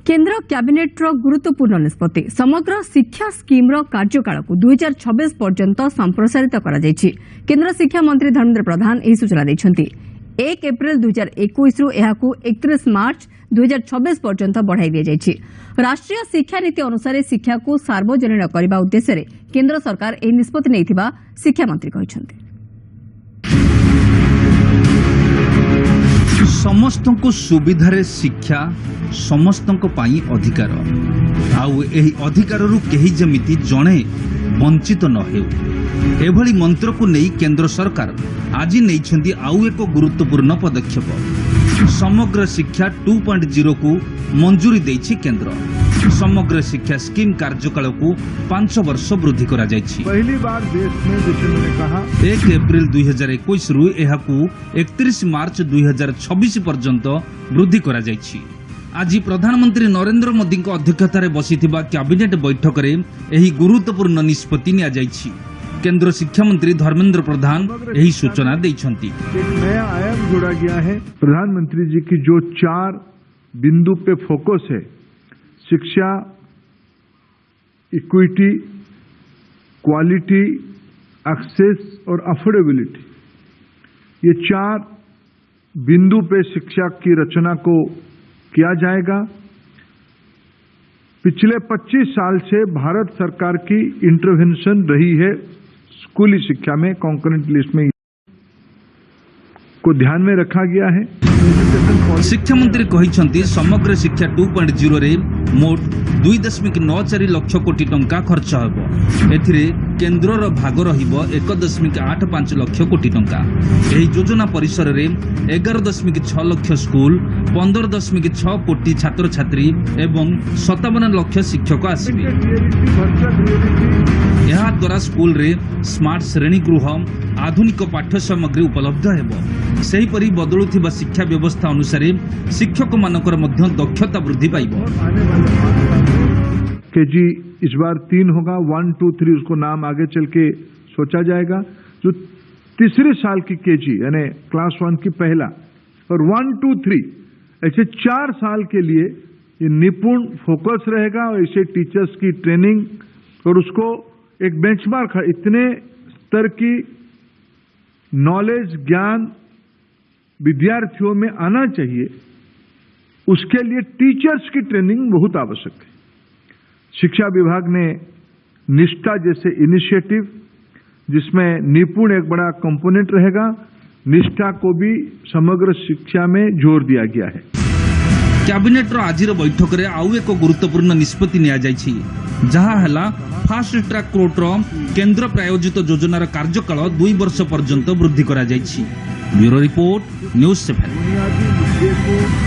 केन्द्र कैबिनेट गुरुत्वपूर्ण निष्पत्ति समग्र शिक्षा स्कीम कार्यकाल को 2026 पर्यंत संप्रसारित करा जायछि। केन्द्र शिक्षा मंत्री धर्मेन्द्र प्रधान यह सूचना देछन्ति। 1 एप्रिल 2021 रु एहाकु 31 मार्च 2026 पर्यंत बढ़ाई दिया जायछि। राष्ट्रीय शिक्षा नीति अनुसार शिक्षा को सार्वजनीन करने उद्देश्य केन्द्र सरकार यह निष्पत्ति नैथिबा शिक्षा मंत्री कहिसन्ति। समस्त को सुविधारे शिक्षा समस्त अधिकार आउ एही अधिकार रु केही जमिति जणे वंचित न हेउ एभली मंत्र को नहीं केन्द्र सरकार आज नैछन्ति आउ एक गुरुत्वपूर्ण पदक्षेप। समग्र शिक्षा 2.0 को मंजूरी देछि केन्द्र। समग्र शिक्षा स्कीम कार्यकाल को 5 वर्ष वृद्धि करा जायछि। पहली बार देश में जैसे मैंने कहा 1 एप्रिल 2021 रु एहाकु 31 मार्च 2026 पर्यंत वृद्धि करा जायछि। आज प्रधानमंत्री नरेंद्र मोदी अध्यक्षतार बसिथिबा कैबिनेट बैठक रे एही गुरुत्वपूर्ण निष्पत्ति निया जायछि। केंद्र शिक्षा मंत्री धर्मेन्द्र प्रधान यही सूचना देछन्ति। एक नया आयाम जोड़ा गया है। प्रधानमंत्री जी की जो 4 बिंदु पे फोकस है, शिक्षा, इक्विटी, क्वालिटी, एक्सेस और अफोर्डेबिलिटी, ये 4 बिंदु पे शिक्षा की रचना को किया जाएगा। पिछले 25 साल से भारत सरकार की इंटरवेंशन रही है स्कूली शिक्षा में। कॉन्करेंट लिस्ट में को ध्यान में रखा गया है। शिक्षा मंत्री कहिसन्ति समग्र शिक्षा 2.0 रे मोट 2.94 लाख कोटी टंका खर्च हेबो। एथिरे केन्द्रर भाग रहिबो 1.85 लाख कोटी टंका। एही योजना परिसर रे 11.6 लाख स्कूल, 15.6 कोटी छात्र छात्री एवं 57 लाख शिक्षक आसिबे। यह द्वारा स्कूल रे स्मार्ट श्रेणी गृह, आधुनिक पाठ्य सामग्री उपलब्ध हेबो। सेहीपरि बदलुथिबा शिक्षा व्यवस्था अनुसार शिक्षक मानकर मध्य दक्षता वृद्धि पाइबो। केजी इस बार 3 होगा, 1, 2, 3 उसको नाम आगे चल के सोचा जाएगा। जो तीसरे साल की केजी यानी क्लास 1 की पहला और 1, 2, 3 ऐसे 4 साल के लिए ये निपुण फोकस रहेगा और ऐसे टीचर्स की ट्रेनिंग और उसको एक बेंचमार्क इतने स्तर की नॉलेज ज्ञान विद्यार्थियों में आना चाहिए, उसके लिए टीचर्स की ट्रेनिंग बहुत आवश्यक है। शिक्षा विभाग ने निष्ठा जैसे इनिशिएटिव जिसमें निपुण एक बड़ा कंपोनेंट रहेगा, निष्ठा को भी समग्र शिक्षा में जोर दिया गया है। कैबिनेट आज बैठक में आउ एक गुरुत्वपूर्ण निष्पत्ति निया जायछि, जहा हला फास्ट ट्रैक कोर्ट केन्द्र प्रायोजित योजनार कार्यकाल 2 वर्ष पर्यंत वृद्धि करा जायछि। Bureau report, news 7।